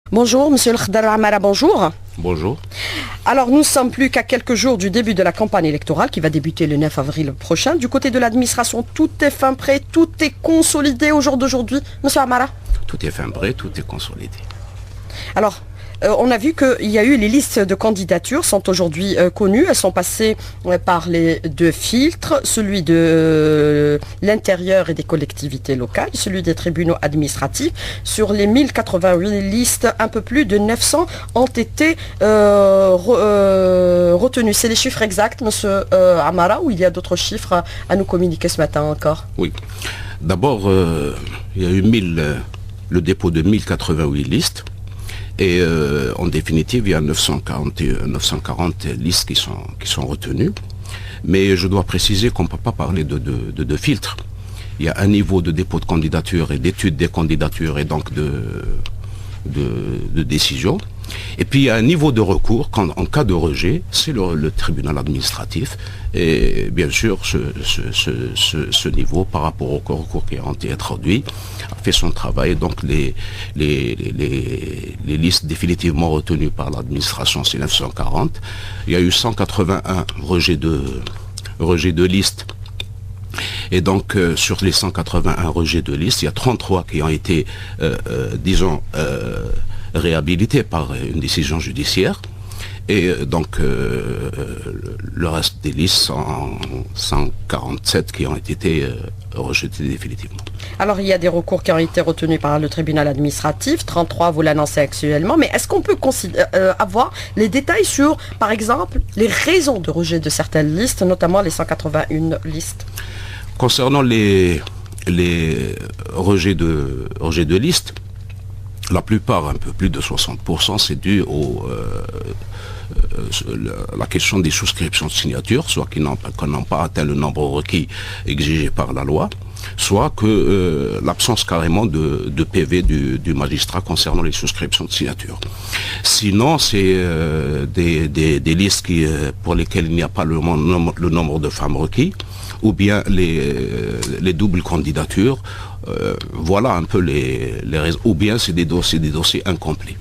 Bonjour, monsieur El Khdar Amara, bonjour. Bonjour. Alors, nous ne sommes plus qu'à quelques jours du début de la campagne électorale qui va débuter le 9 avril prochain. Du côté de l'administration, tout est fin prêt, tout est consolidé au jour d'aujourd'hui. Monsieur Amara? Tout est fin prêt, tout est consolidé. Alors, on a vu qu'il y a eu les listes de candidatures sont aujourd'hui connues. Elles sont passées par les deux filtres, celui de l'intérieur et des collectivités locales, celui des tribunaux administratifs. Sur les 1088 listes, un peu plus de 900 ont été retenues. C'est les chiffres exacts, monsieur Amara, ou il y a d'autres chiffres à nous communiquer ce matin encore? Oui. D'abord, il y a eu le dépôt de 1088 listes. Et en définitive, il y a 940 listes qui sont retenues. Mais je dois préciser qu'on ne peut pas parler de filtres. Il y a un niveau de dépôt de candidature et d'étude des candidatures et donc de décision. Et puis il y a un niveau de recours, en cas de rejet, c'est le tribunal administratif. Et bien sûr, ce niveau, par rapport au recours qui a été introduit, a fait son travail. Donc les listes définitivement retenues par l'administration, c'est 940. Il y a eu 181 rejets de listes. Et donc, sur les 181 rejets de listes, il y a 33 qui ont été, réhabilités par une décision judiciaire. Et donc, le reste des listes, 147 qui ont été rejetées définitivement. Alors, il y a des recours qui ont été retenus par le tribunal administratif, 33, vous l'annoncez actuellement, mais est-ce qu'on peut avoir les détails sur, par exemple, les raisons de rejet de certaines listes, notamment les 181 listes? Concernant les rejets de listes, la plupart, un peu plus de 60%, c'est dû la question des souscriptions de signatures, soit qu'ils n'ont pas atteint le nombre requis exigé par la loi, soit que l'absence carrément de PV du magistrat concernant les souscriptions de signatures. Sinon, c'est des listes pour lesquelles il n'y a pas le nombre de femmes requis, ou bien les doubles candidatures. Voilà un peu les raisons. Ou bien c'est des dossiers incomplets.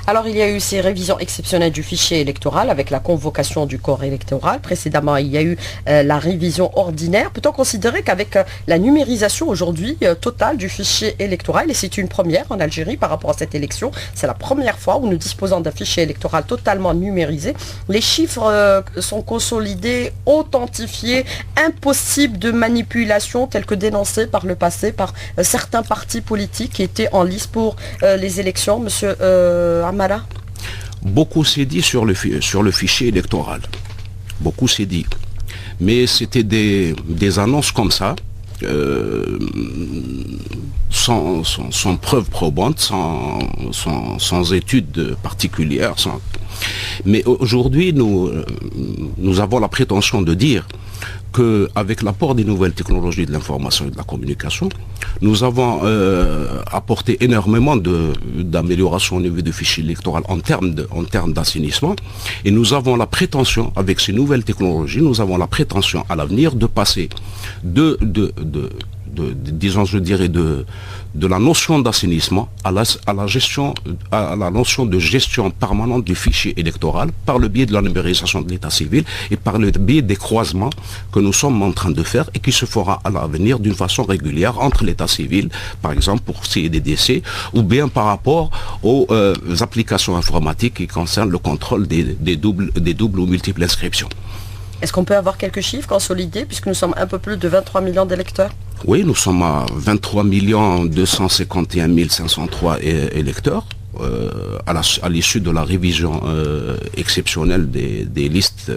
Alors, il y a eu ces révisions exceptionnelles du fichier électoral avec la convocation du corps électoral. Précédemment, il y a eu la révision ordinaire. Peut-on considérer qu'avec la numérisation aujourd'hui totale du fichier électoral, et c'est une première en Algérie par rapport à cette élection, c'est la première fois où nous disposons d'un fichier électoral totalement numérisé, les chiffres sont consolidés, authentifiés, impossible de manipulation telle que dénoncée par le passé par certains partis politiques qui étaient en lice pour les élections, monsieur Amara? Beaucoup s'est dit sur le fichier électoral. Beaucoup s'est dit. Mais c'était des annonces comme ça, sans preuve probante, sans études particulières. Mais aujourd'hui, nous avons la prétention de dire qu'avec l'apport des nouvelles technologies de l'information et de la communication, nous avons apporté énormément d'améliorations au niveau du fichier électoral en termes d'assainissement. Et nous avons la prétention, avec ces nouvelles technologies, nous avons la prétention à l'avenir de passer disons, je dirais, de la notion d'assainissement à la notion de gestion permanente du fichier électoral par le biais de la numérisation de l'état civil et par le biais des croisements que nous sommes en train de faire et qui se fera à l'avenir d'une façon régulière entre l'état civil, par exemple pour s'il y a des décès, ou bien par rapport aux applications informatiques qui concernent le contrôle des doubles ou multiples inscriptions. Est-ce qu'on peut avoir quelques chiffres consolidés puisque nous sommes un peu plus de 23 millions d'électeurs? Oui, nous sommes à 23 251 503 électeurs à l'issue de la révision exceptionnelle des listes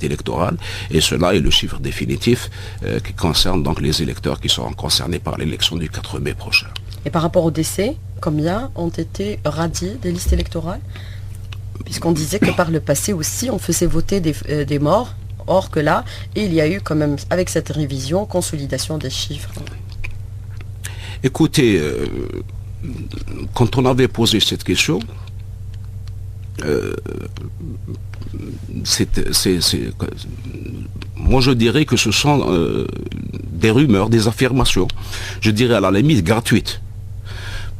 électorales. Et cela est le chiffre définitif qui concerne donc les électeurs qui seront concernés par l'élection du 4 mai prochain. Et par rapport aux décès, combien ont été radiés des listes électorales? Puisqu'on disait que par le passé aussi, on faisait voter des morts. Or que là, il y a eu quand même, avec cette révision, consolidation des chiffres. Écoutez, quand on avait posé cette question, moi je dirais que ce sont des rumeurs, des affirmations, je dirais à la limite gratuites.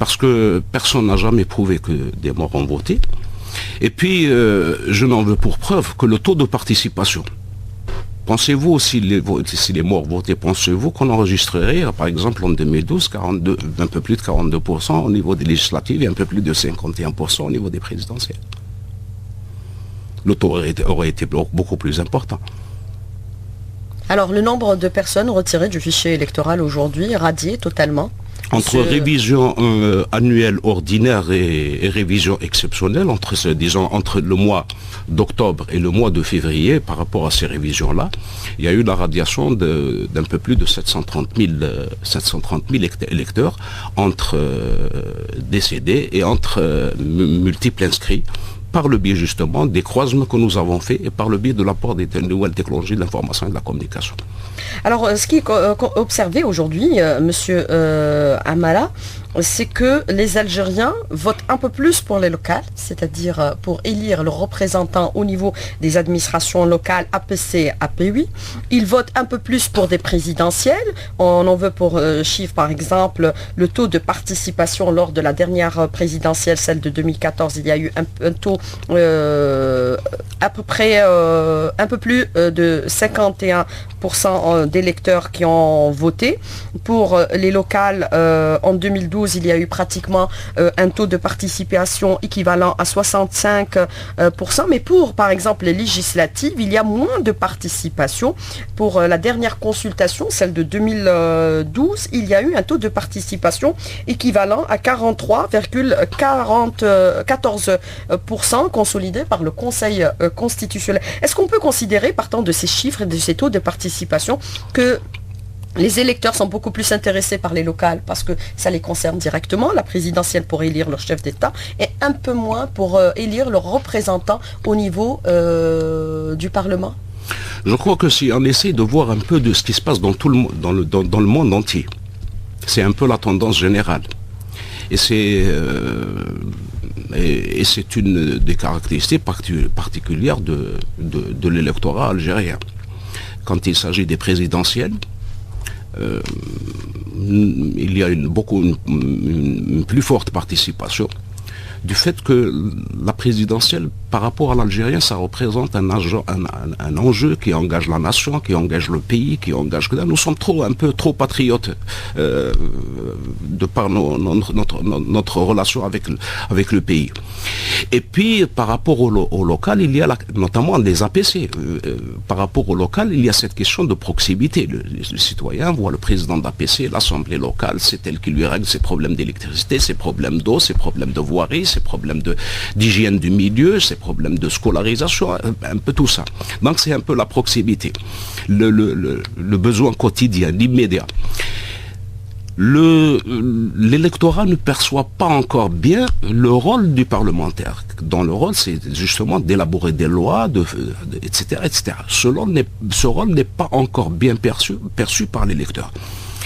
parce que personne n'a jamais prouvé que des morts ont voté. Et puis, je n'en veux pour preuve que le taux de participation. Pensez-vous, si les morts votaient, pensez-vous qu'on enregistrerait, par exemple, en 2012, un peu plus de 42% au niveau des législatives et un peu plus de 51% au niveau des présidentielles? Le taux aurait été beaucoup plus important. Alors, le nombre de personnes retirées du fichier électoral aujourd'hui, radié totalement? Entre révision annuelle ordinaire et révision exceptionnelle, entre le mois d'octobre et le mois de février, par rapport à ces révisions-là, il y a eu la radiation d'un peu plus de 730 000 électeurs entre décédés et entre multiples inscrits, par le biais justement des croisements que nous avons faits et par le biais de l'apport des nouvelles technologies de l'information et de la communication. Alors, ce qui est observé aujourd'hui, monsieur Amala, c'est que les Algériens votent un peu plus pour les locales, c'est-à-dire pour élire leurs représentants au niveau des administrations locales APC et APUI. Ils votent un peu plus pour des présidentielles. On en veut pour chiffre, par exemple, le taux de participation lors de la dernière présidentielle, celle de 2014. Il y a eu un taux à peu près un peu plus de 51% d'électeurs qui ont voté. Pour les locales, en 2012, il y a eu pratiquement un taux de participation équivalent à 65%. Mais pour, par exemple, les législatives, il y a moins de participation. Pour la dernière consultation, celle de 2012, il y a eu un taux de participation équivalent à 43,14% consolidé par le Conseil constitutionnel. Est-ce qu'on peut considérer, partant de ces chiffres et de ces taux de participation, que les électeurs sont beaucoup plus intéressés par les locales parce que ça les concerne directement, la présidentielle pour élire leur chef d'État, et un peu moins pour élire leurs représentants au niveau du Parlement? Je crois que si on essaie de voir un peu de ce qui se passe dans le monde entier, c'est un peu la tendance générale. Et c'est une des caractéristiques particulières de l'électorat algérien. Quand il s'agit des présidentielles, il y a une plus forte participation du fait que la présidentielle, par rapport à l'Algérien, ça représente un enjeu qui engage la nation, qui engage le pays, qui engage... Nous sommes un peu trop patriotes de par notre relation avec le pays. Et puis, par rapport au local, il y a notamment les APC. Par rapport au local, il y a cette question de proximité. Le citoyen voit le président d'APC, l'Assemblée locale, c'est elle qui lui règle ses problèmes d'électricité, ses problèmes d'eau, ses problèmes de voirie, ses problèmes d'hygiène du milieu, ses problèmes de scolarisation, un peu tout ça. Donc c'est un peu la proximité, le besoin quotidien, l'immédiat. L'électorat ne perçoit pas encore bien le rôle du parlementaire. Dans le rôle, c'est justement d'élaborer des lois, etc., etc. Ce rôle n'est pas encore bien perçu par l'électeur.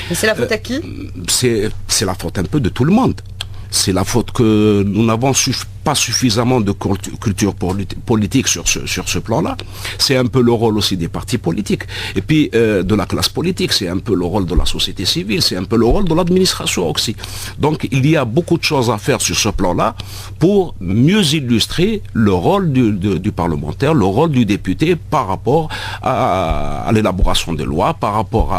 Et c'est la faute à qui? C'est la faute un peu de tout le monde. C'est la faute que nous n'avons pas suffisamment de culture politique sur ce plan-là. C'est un peu le rôle aussi des partis politiques. Et puis de la classe politique, c'est un peu le rôle de la société civile, c'est un peu le rôle de l'administration aussi. Donc il y a beaucoup de choses à faire sur ce plan-là pour mieux illustrer le rôle du parlementaire, le rôle du député par rapport à l'élaboration des lois, par rapport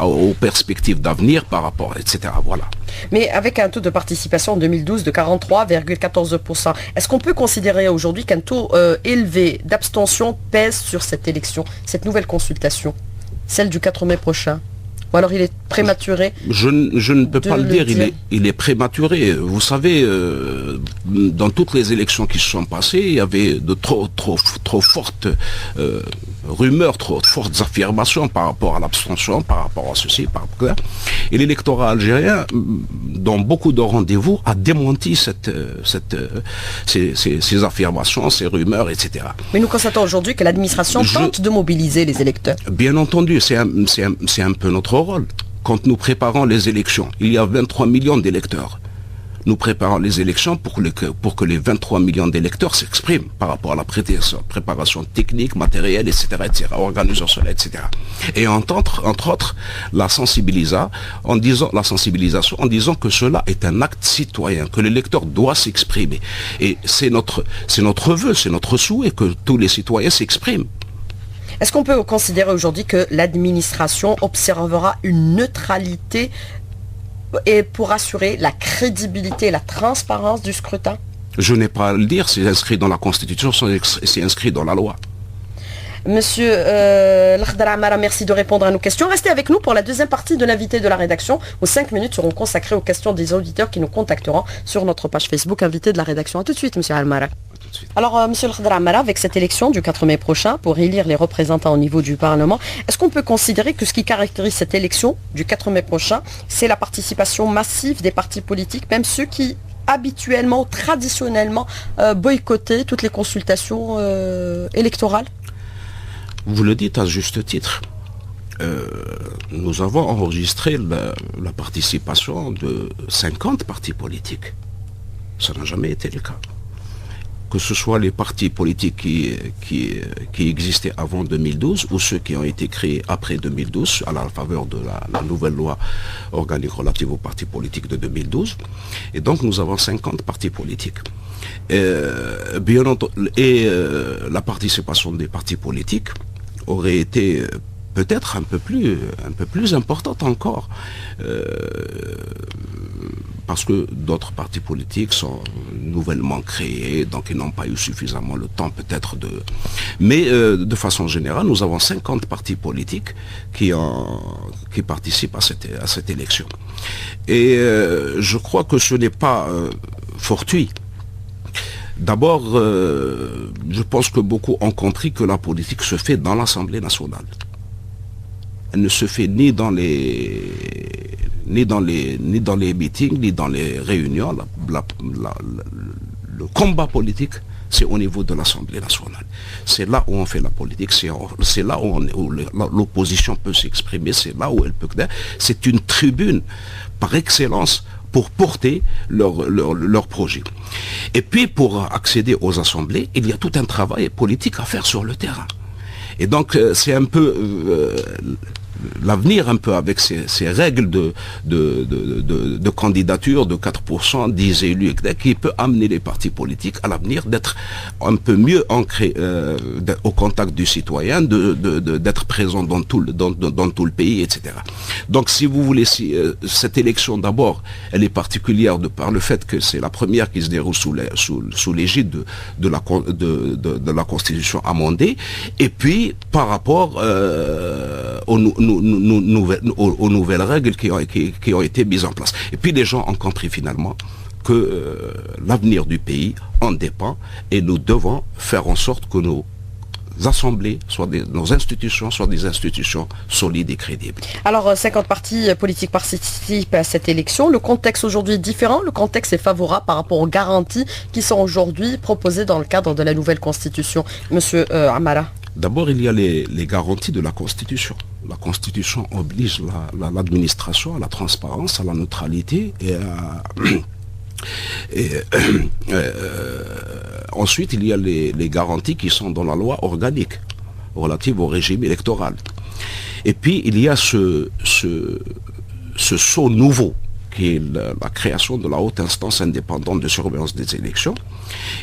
aux perspectives d'avenir, par rapport, etc. Voilà. Mais avec un taux de participation en 2012 de 43,14%, est-ce qu'on peut considérer aujourd'hui qu'un taux élevé d'abstention pèse sur cette élection, cette nouvelle consultation, celle du 4 mai prochain? Ou alors il est prématuré? Je ne peux pas le dire, il est prématuré. Vous savez, dans toutes les élections qui se sont passées, il y avait de trop fortes rumeurs, trop fortes affirmations par rapport à l'abstention, par rapport à ceci, par rapport à ça. Et l'électorat algérien, dans beaucoup de rendez-vous, a démenti ces affirmations, ces rumeurs, etc. Mais nous constatons aujourd'hui que l'administration tente de mobiliser les électeurs. Bien entendu, c'est un peu notre rôle. Quand nous préparons les élections, il y a 23 millions d'électeurs. nous préparons les élections pour que les 23 millions d'électeurs s'expriment par rapport à la préparation technique, matérielle, etc., organisationnelle, etc. Et entre autres, la sensibilisation en disant que cela est un acte citoyen, que l'électeur doit s'exprimer. Et c'est notre vœu, c'est notre souhait que tous les citoyens s'expriment. Est-ce qu'on peut considérer aujourd'hui que l'administration observera une neutralité et pour assurer la crédibilité et la transparence du scrutin? Je n'ai pas à le dire, c'est inscrit dans la Constitution, c'est inscrit dans la loi. Monsieur Lakhdar Amara, merci de répondre à nos questions. Restez avec nous pour la deuxième partie de l'invité de la rédaction, où 5 minutes seront consacrées aux questions des auditeurs qui nous contacteront sur notre page Facebook, invité de la rédaction. A tout de suite, monsieur Amara. Alors, monsieur Lakhdar Amara, avec cette élection du 4 mai prochain, pour élire les représentants au niveau du Parlement, est-ce qu'on peut considérer que ce qui caractérise cette élection du 4 mai prochain, c'est la participation massive des partis politiques, même ceux qui habituellement, traditionnellement, boycottaient toutes les consultations électorales? Vous le dites à juste titre. Nous avons enregistré la participation de 50 partis politiques. Ça n'a jamais été le cas. Que ce soit les partis politiques qui existaient avant 2012 ou ceux qui ont été créés après 2012 à la faveur de la nouvelle loi organique relative aux partis politiques de 2012. Et donc nous avons 50 partis politiques. Bien entendu, la participation des partis politiques aurait été peut-être un peu plus importante encore. Parce que d'autres partis politiques sont nouvellement créés, donc ils n'ont pas eu suffisamment le temps peut-être de... Mais de façon générale, nous avons 50 partis politiques qui participent à cette élection. Et je crois que ce n'est pas fortuit. D'abord, je pense que beaucoup ont compris que la politique se fait dans l'Assemblée nationale. Elle ne se fait ni dans les meetings, ni dans les réunions. Le combat politique, c'est au niveau de l'Assemblée nationale. C'est là où on fait la politique, c'est là où l'opposition peut s'exprimer, c'est là où elle peut... C'est une tribune par excellence pour porter leur projet. Et puis, pour accéder aux assemblées, il y a tout un travail politique à faire sur le terrain. Et donc, c'est un peu l'avenir un peu avec ces règles de candidature de 4%, 10 élus, qui peut amener les partis politiques à l'avenir d'être un peu mieux ancrés au contact du citoyen, d'être présents dans tout le pays, etc. Donc si vous voulez, cette élection d'abord, elle est particulière par le fait que c'est la première qui se déroule sous l'égide de la Constitution amendée, et puis par rapport aux nouvelles règles qui ont été mises en place. Et puis les gens ont compris finalement que l'avenir du pays en dépend et nous devons faire en sorte que nos assemblées, nos institutions soient des institutions solides et crédibles. Alors 50 partis politiques participent à cette élection. Le contexte aujourd'hui est différent. Le contexte est favorable par rapport aux garanties qui sont aujourd'hui proposées dans le cadre de la nouvelle Constitution. Monsieur Amara. D'abord, il y a les garanties de la Constitution. La Constitution oblige l'administration à la transparence, à la neutralité ensuite, il y a les garanties qui sont dans la loi organique relative au régime électoral. Et puis, il y a ce saut nouveau qui est la création de la haute instance indépendante de surveillance des élections,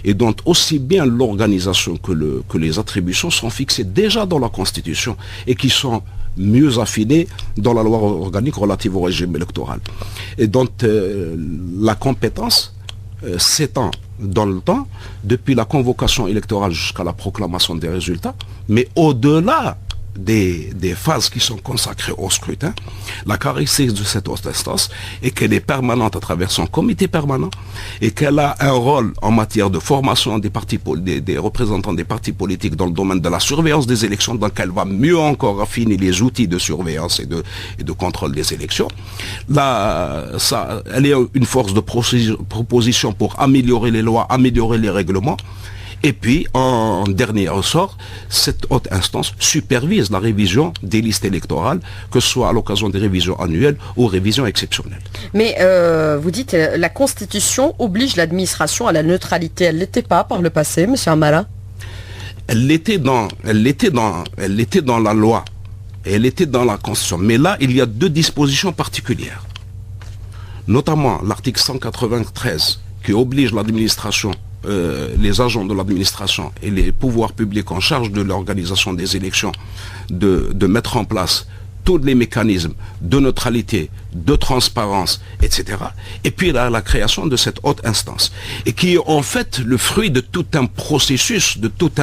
et dont aussi bien l'organisation que les attributions sont fixées déjà dans la Constitution et qui sont mieux affinées dans la loi organique relative au régime électoral. Et dont la compétence s'étend dans le temps, depuis la convocation électorale jusqu'à la proclamation des résultats, mais au-delà des phases qui sont consacrées au scrutin, la caractéristique de cette haute instance est qu'elle est permanente à travers son comité permanent et qu'elle a un rôle en matière de formation des représentants des partis politiques dans le domaine de la surveillance des élections, donc elle va mieux encore affiner les outils de surveillance et de contrôle des élections. Là, elle est une force de proposition pour améliorer les lois, améliorer les règlements. Et puis, en dernier ressort, cette haute instance supervise la révision des listes électorales, que ce soit à l'occasion des révisions annuelles ou révisions exceptionnelles. Mais vous dites, la Constitution oblige l'administration à la neutralité. Elle ne l'était pas par le passé, M. Amara? Elle l'était dans la loi, et elle était dans la Constitution. Mais là, il y a deux dispositions particulières. Notamment l'article 193 qui oblige l'administration, les agents de l'administration et les pouvoirs publics en charge de l'organisation des élections de mettre en place tous les mécanismes de neutralité, de transparence, etc. Et puis la création de cette haute instance, et qui est en fait le fruit de tout un processus, de toute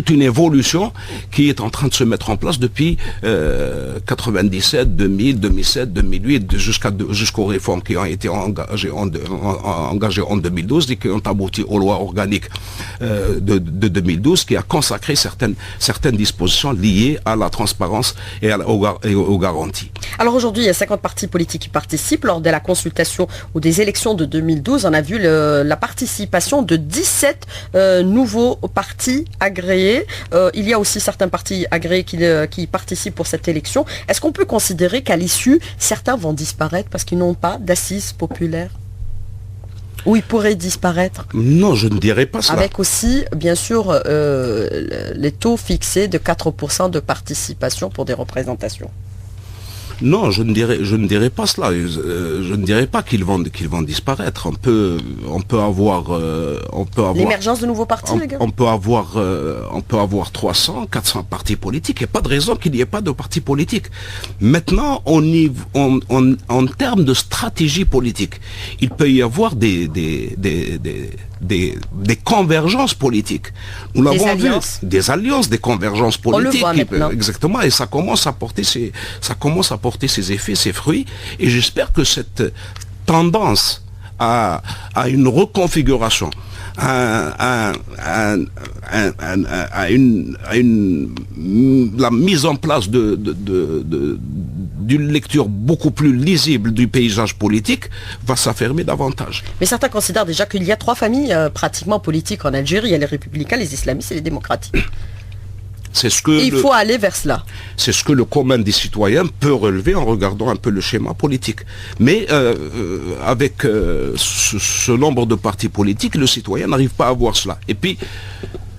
une évolution qui est en train de se mettre en place depuis 97, 2000, 2007, 2008, jusqu'aux réformes qui ont été engagées en 2012 et qui ont abouti aux lois organiques de 2012, qui a consacré certaines dispositions liées à la transparence et aux garanties. Alors aujourd'hui, il y a 50 partis politiques qui participent. Lors de la consultation ou des élections de 2012, on a vu la participation de 17 nouveaux partis agréés. Il y a aussi certains partis agréés qui participent pour cette élection. Est-ce qu'on peut considérer qu'à l'issue, certains vont disparaître parce qu'ils n'ont pas d'assises populaires ? Ou ils pourraient disparaître? Non, je ne dirais pas cela. Avec aussi, bien sûr, les taux fixés de 4% de participation pour des représentations. Non, je ne dirais pas cela. Je ne dirais pas qu'ils vont disparaître. On peut avoir l'émergence de nouveaux partis, les gars. On peut avoir 300, 400 partis politiques. Il n'y a pas de raison qu'il n'y ait pas de partis politiques. Maintenant, en termes de stratégie politique, il peut y avoir des convergences politiques. Nous l'avons vu, des alliances, des convergences politiques. On le voit maintenant. Exactement, et ça commence à porter ses effets, ses fruits, et j'espère que cette tendance à une reconfiguration, la mise en place d'une lecture beaucoup plus lisible du paysage politique va s'affirmer davantage. Mais certains considèrent déjà qu'il y a 3 familles pratiquement politiques en Algérie. Il y a les républicains, les islamistes et les démocratiques. Il faut aller vers cela. C'est ce que le commun des citoyens peut relever en regardant un peu le schéma politique. Mais avec ce nombre de partis politiques, le citoyen n'arrive pas à voir cela. Et puis,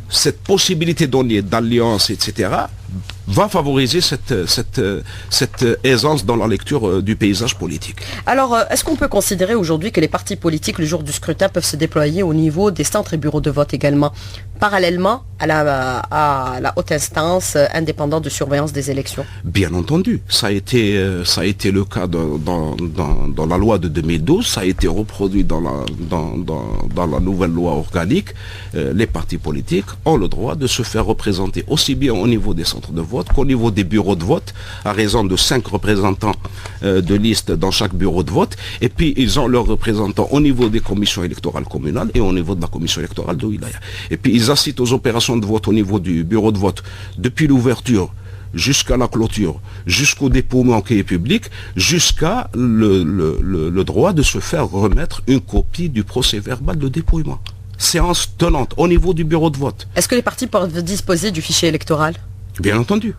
cette possibilité donnée d'alliance, etc., va favoriser cette aisance dans la lecture du paysage politique. Alors, est-ce qu'on peut considérer aujourd'hui que les partis politiques, le jour du scrutin, peuvent se déployer au niveau des centres et bureaux de vote également, parallèlement à la haute instance indépendante de surveillance des élections? Bien entendu. Ça a été le cas dans la loi de 2012, ça a été reproduit dans la nouvelle loi organique. Les partis politiques ont le droit de se faire représenter aussi bien au niveau des centres de vote qu'au niveau des bureaux de vote, à raison de 5 représentants de liste dans chaque bureau de vote. Et puis, ils ont leurs représentants au niveau des commissions électorales communales et au niveau de la commission électorale de Wilaya. Et puis, ils assistent aux opérations de vote au niveau du bureau de vote depuis l'ouverture jusqu'à la clôture, jusqu'au dépouillement qui est public, jusqu'à le droit de se faire remettre une copie du procès-verbal de dépouillement. Séance tenante au niveau du bureau de vote. Est-ce que les partis peuvent disposer du fichier électoral? Bien entendu.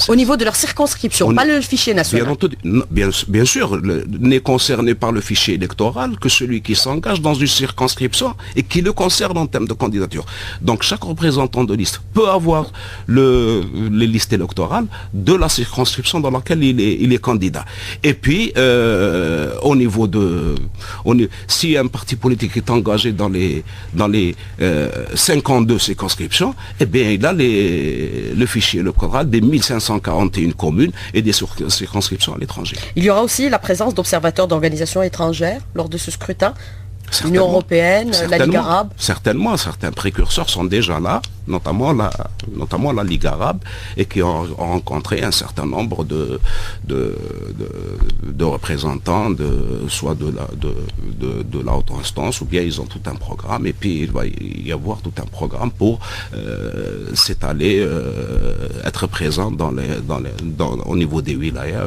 Au niveau de leur circonscription, pas le fichier national. Bien entendu, bien sûr, n'est concerné par le fichier électoral que celui qui s'engage dans une circonscription et qui le concerne en termes de candidature. Donc chaque représentant de liste peut avoir les listes électorales de la circonscription dans laquelle il est candidat. Et puis, si un parti politique est engagé dans les 52 circonscriptions, eh bien il a le fichier électoral des 1541 communes et des circonscriptions à l'étranger. Il y aura aussi la présence d'observateurs d'organisations étrangères lors de ce scrutin? L'Union européenne, la Ligue arabe? Certainement, certains précurseurs sont déjà là, notamment la Ligue arabe, et qui ont rencontré un certain nombre de représentants, soit de la haute instance, ou bien ils ont tout un programme, et puis il va y avoir tout un programme pour s'étaler, être présent au niveau des wilayas,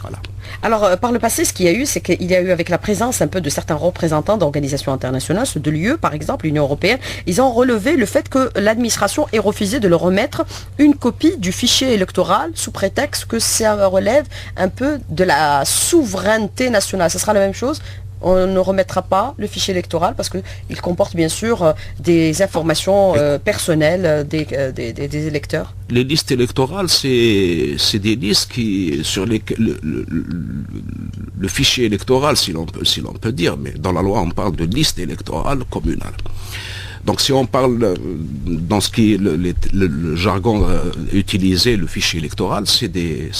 Voilà. Alors, par le passé, ce qu'il y a eu, c'est qu'il y a eu, avec la présence un peu de certains représentants d'organisations internationales, ceux de l'UE, par exemple, l'Union européenne, ils ont relevé le fait que l'administration ait refusé de leur remettre une copie du fichier électoral sous prétexte que ça relève un peu de la souveraineté nationale. Ce sera la même chose. On ne remettra pas le fichier électoral parce qu'il comporte bien sûr des informations personnelles des électeurs. Les listes électorales, c'est des listes sur lesquelles le fichier électoral, si l'on peut dire, mais dans la loi on parle de liste électorale communale. Donc si on parle dans ce qui est le jargon utilisé, le fichier électoral, c'est des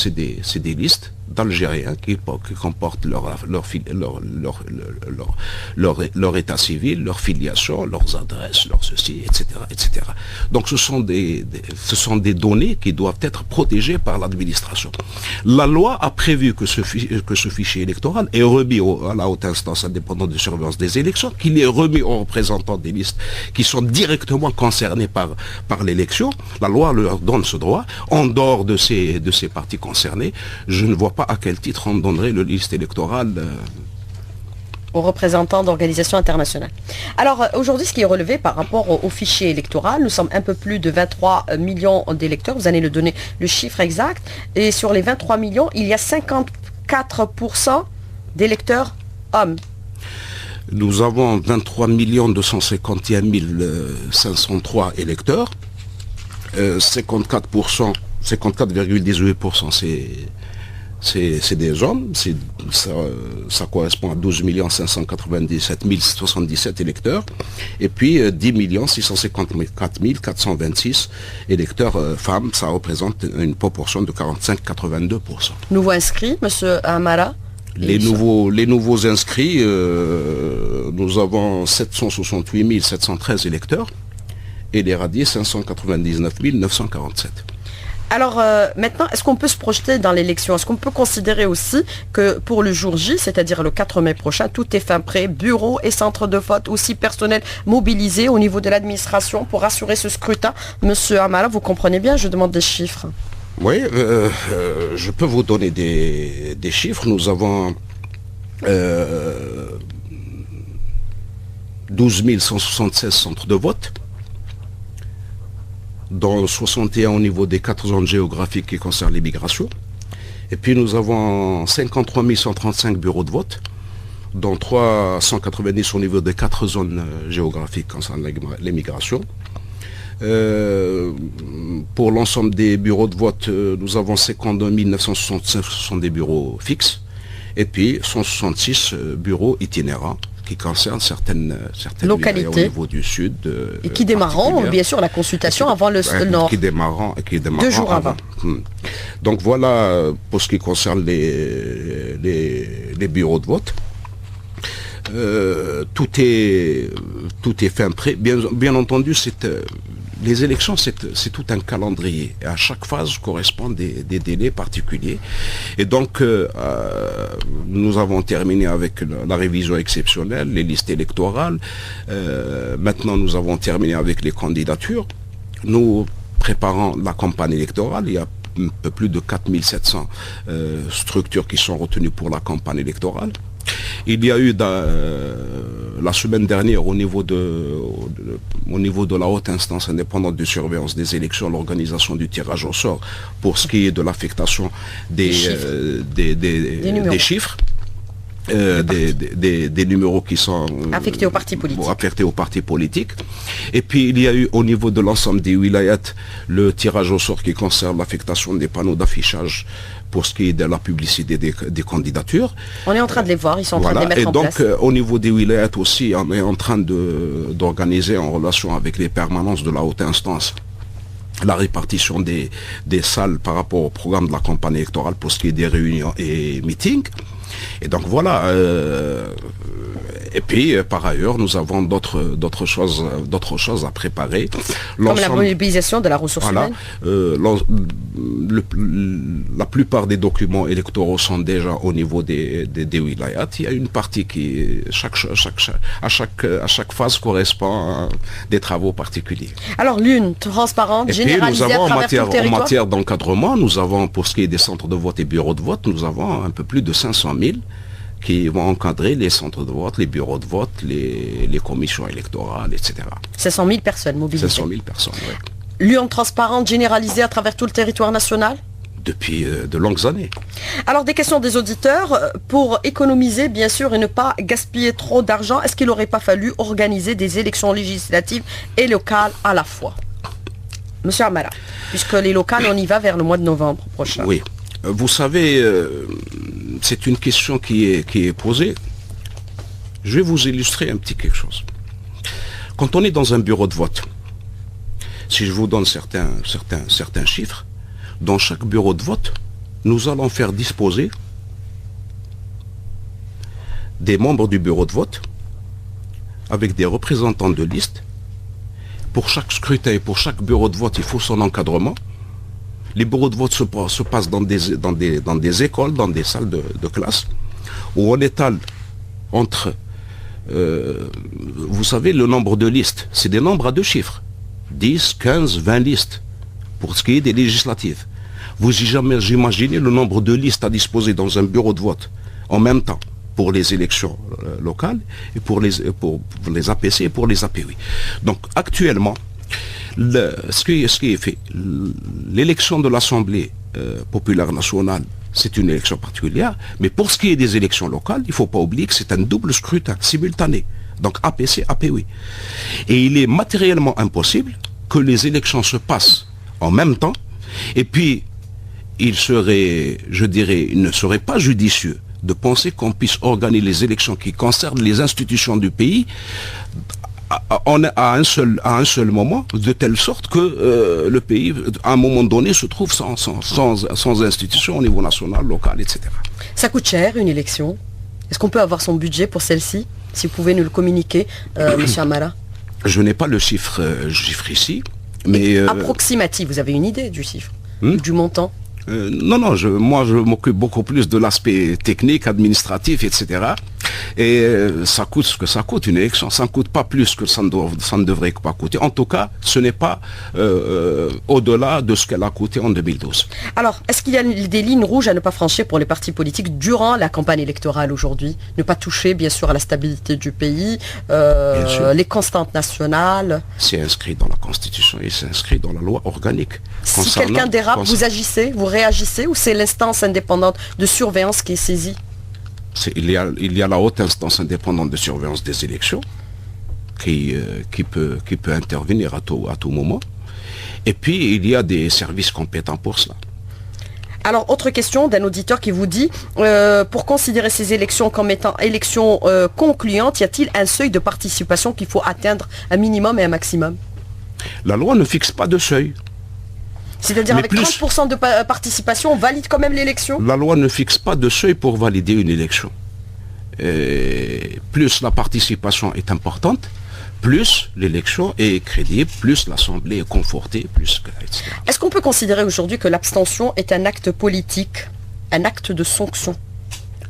listes d'Algériens qui comportent leur état civil, leur filiation, leurs adresses, leur ceci, etc., etc. Donc ce sont des données qui doivent être protégées par l'administration. La loi a prévu que ce fichier électoral est remis à la haute instance indépendante de surveillance des élections, qu'il est remis aux représentants des listes qui sont directement concernés par l'élection. La loi leur donne ce droit. En dehors de ces parties concernées, je ne vois pas à quel titre on donnerait le liste électorale aux représentants d'organisations internationales. Alors aujourd'hui, ce qui est relevé par rapport au fichier électoral, nous sommes un peu plus de 23 millions d'électeurs, vous allez nous donner le chiffre exact, et sur les 23 millions, il y a 54% d'électeurs hommes. Nous avons 23 251 503 électeurs, 54%, 54,18% c'est des hommes, ça correspond à 12 597 077 électeurs, et puis 10 654 426 électeurs femmes, ça représente une proportion de 45,82%. Nouveaux inscrits, monsieur Amara? Les nouveaux inscrits, nous avons 768 713 électeurs, et les radiés 599 947. Alors maintenant, est-ce qu'on peut se projeter dans l'élection? Est-ce qu'on peut considérer aussi que pour le jour J, c'est-à-dire le 4 mai prochain, tout est fin prêt, bureaux et centres de vote, aussi personnel mobilisé au niveau de l'administration pour assurer ce scrutin? Monsieur Amala, vous comprenez bien, je demande des chiffres. Oui, je peux vous donner des chiffres. Nous avons 12 176 centres de vote, dont 61 au niveau des 4 zones géographiques qui concernent l'immigration. Et puis nous avons 53 135 bureaux de vote, dont 390 au niveau des 4 zones géographiques concernant l'immigration. Pour l'ensemble des bureaux de vote, nous avons 52 969, ce sont des bureaux fixes, et puis 166 bureaux itinérants qui concernent certaines localités au niveau du sud. Et qui démarreront, bien sûr, la consultation avant le nord. Qui démarreront 2 jours avant. Donc voilà pour ce qui concerne les bureaux de vote. Tout est fin prêt. Bien entendu, les élections, c'est tout un calendrier. Et à chaque phase correspondent des délais particuliers. Et donc, nous avons terminé avec la révision exceptionnelle, les listes électorales. Maintenant, nous avons terminé avec les candidatures. Nous préparons la campagne électorale. Il y a un peu plus de 4700 structures qui sont retenues pour la campagne électorale. Il y a eu la semaine dernière au niveau de la haute instance indépendante de surveillance des élections, l'organisation du tirage au sort pour ce qui est de l'affectation des chiffres. Des numéros qui sont affectés aux partis politiques. Et puis il y a eu au niveau de l'ensemble des wilayats le tirage au sort qui concerne l'affectation des panneaux d'affichage pour ce qui est de la publicité des candidatures. On est en train de les voir, ils sont en train de les mettre en place. Et donc au niveau des wilayats aussi, on est en train d'organiser en relation avec les permanences de la haute instance la répartition des salles par rapport au programme de la campagne électorale pour ce qui est des réunions et meetings. Et donc voilà. Et puis, par ailleurs, nous avons d'autres choses à préparer. Comme la mobilisation de la ressource humaine. La plupart des documents électoraux sont déjà au niveau des wilayats. Il y a une partie qui, à chaque phase correspond à des travaux particuliers. Alors, l'une transparente, généralisée à travers tout le territoire. En matière d'encadrement, nous avons, pour ce qui est des centres de vote et bureaux de vote, nous avons un peu plus de 500 000 qui vont encadrer les centres de vote, les bureaux de vote, les commissions électorales, etc. 500 000 personnes mobilisées. 500 000 personnes, oui. L'urne transparente généralisée à travers tout le territoire national? Depuis de longues années. Alors, des questions des auditeurs. Pour économiser, bien sûr, et ne pas gaspiller trop d'argent, est-ce qu'il n'aurait pas fallu organiser des élections législatives et locales à la fois? Monsieur Amara, puisque les locales, on y va vers le mois de novembre prochain. Oui. Vous savez, c'est une question qui est posée. Je vais vous illustrer un petit quelque chose. Quand on est dans un bureau de vote, si je vous donne certains chiffres, dans chaque bureau de vote, nous allons faire disposer des membres du bureau de vote avec des représentants de liste. Pour chaque scrutin et pour chaque bureau de vote, il faut son encadrement. Les bureaux de vote se passent dans des écoles, dans des salles de classe, où on étale entre, vous savez, le nombre de listes. C'est des nombres à deux chiffres. 10, 15, 20 listes, pour ce qui est des législatives. Vous imaginez le nombre de listes à disposer dans un bureau de vote en même temps pour les élections locales et pour les APC et pour les API. Donc actuellement, ce qui est fait, l'élection de l'Assemblée populaire nationale, c'est une élection particulière, mais pour ce qui est des élections locales, il ne faut pas oublier que c'est un double scrutin simultané. Donc APC, API. Et il est matériellement impossible que les élections se passent en même temps, et puis il ne serait pas judicieux de penser qu'on puisse organiser les élections qui concernent les institutions du pays à un seul moment, de telle sorte que le pays, à un moment donné, se trouve sans institution au niveau national, local, etc. Ça coûte cher, une élection. Est-ce qu'on peut avoir son budget pour celle-ci? Si vous pouvez nous le communiquer, monsieur Amara. Je n'ai pas le chiffre ici, mais... approximatif, vous avez une idée du chiffre, du montant? Non, moi je m'occupe beaucoup plus de l'aspect technique, administratif, etc. Et ça coûte ce que ça coûte, une élection. Ça ne coûte pas plus que ça ne devrait pas coûter. En tout cas, ce n'est pas au-delà de ce qu'elle a coûté en 2012. Alors, est-ce qu'il y a des lignes rouges à ne pas franchir pour les partis politiques durant la campagne électorale aujourd'hui? Ne pas toucher, bien sûr, à la stabilité du pays, les constantes nationales. C'est inscrit dans la Constitution et c'est inscrit dans la loi organique. Si quelqu'un dérape, vous agissez, vous réagissez, ou c'est l'instance indépendante de surveillance qui est saisie? Il y a la haute instance indépendante de surveillance des élections qui peut intervenir à tout moment. Et puis, il y a des services compétents pour cela. Alors, autre question d'un auditeur qui vous dit, pour considérer ces élections comme étant élections concluantes, y a-t-il un seuil de participation qu'il faut atteindre, un minimum et un maximum? La loi ne fixe pas de seuil. C'est-à-dire avec 30% de participation, on valide quand même l'élection? La loi ne fixe pas de seuil pour valider une élection. Et plus la participation est importante, plus l'élection est crédible, plus l'Assemblée est confortée, etc. Est-ce qu'on peut considérer aujourd'hui que l'abstention est un acte politique, un acte de sanction,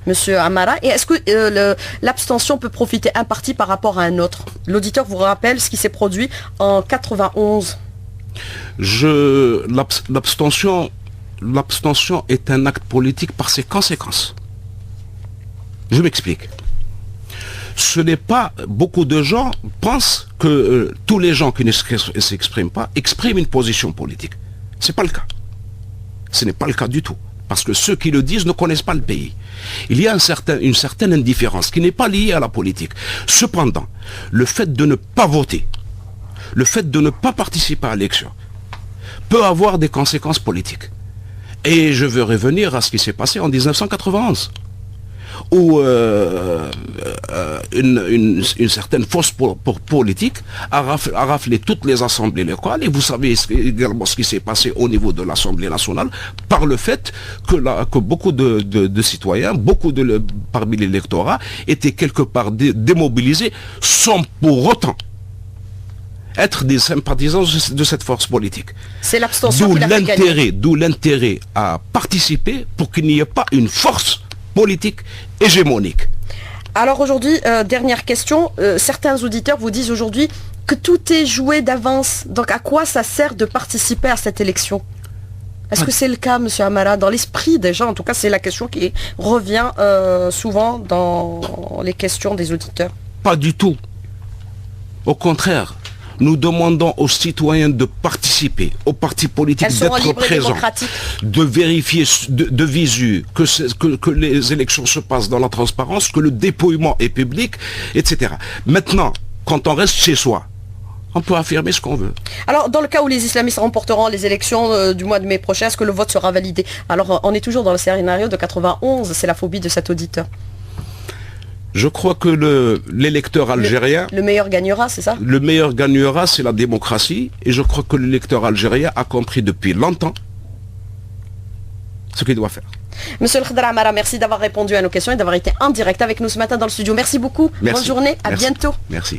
monsieur Amara? Et est-ce que l'abstention peut profiter un parti par rapport à un autre? L'auditeur vous rappelle ce qui s'est produit en 91. L'abstention est un acte politique par ses conséquences. Je m'explique. Ce n'est pas... Beaucoup de gens pensent que tous les gens qui ne s'expriment pas expriment une position politique. Ce n'est pas le cas. Ce n'est pas le cas du tout. Parce que ceux qui le disent ne connaissent pas le pays. Il y a une certaine indifférence qui n'est pas liée à la politique. Cependant, le fait de ne pas voter, le fait de ne pas participer à l'élection peut avoir des conséquences politiques. Et je veux revenir à ce qui s'est passé en 1991. où une certaine force politique a raflé toutes les assemblées locales. Et vous savez également ce qui s'est passé au niveau de l'Assemblée nationale par le fait que beaucoup de citoyens, parmi l'électorat, étaient quelque part démobilisés sans pour autant être des sympathisants de cette force politique. C'est l'abstention qui l'a fait gagner. D'où l'intérêt à participer pour qu'il n'y ait pas une force politique hégémonique. Alors aujourd'hui, dernière question, certains auditeurs vous disent aujourd'hui que tout est joué d'avance. Donc à quoi ça sert de participer à cette élection? Est-ce que c'est le cas, M. Amara? Dans l'esprit des gens, en tout cas, c'est la question qui revient souvent dans les questions des auditeurs. Pas du tout. Au contraire. Nous demandons aux citoyens de participer, aux partis politiques d'être présents, de vérifier de visu que les élections se passent dans la transparence, que le dépouillement est public, etc. Maintenant, quand on reste chez soi, on peut affirmer ce qu'on veut. Alors, dans le cas où les islamistes remporteront les élections du mois de mai prochain, est-ce que le vote sera validé? Alors, on est toujours dans le scénario de 91, c'est la phobie de cet auditeur. Je crois que l'électeur algérien... Le meilleur gagnera, c'est ça? Le meilleur gagnera, c'est la démocratie. Et je crois que l'électeur algérien a compris depuis longtemps ce qu'il doit faire. Monsieur El Khadr Amara, merci d'avoir répondu à nos questions et d'avoir été en direct avec nous ce matin dans le studio. Merci beaucoup. Bonne journée. À bientôt. Merci.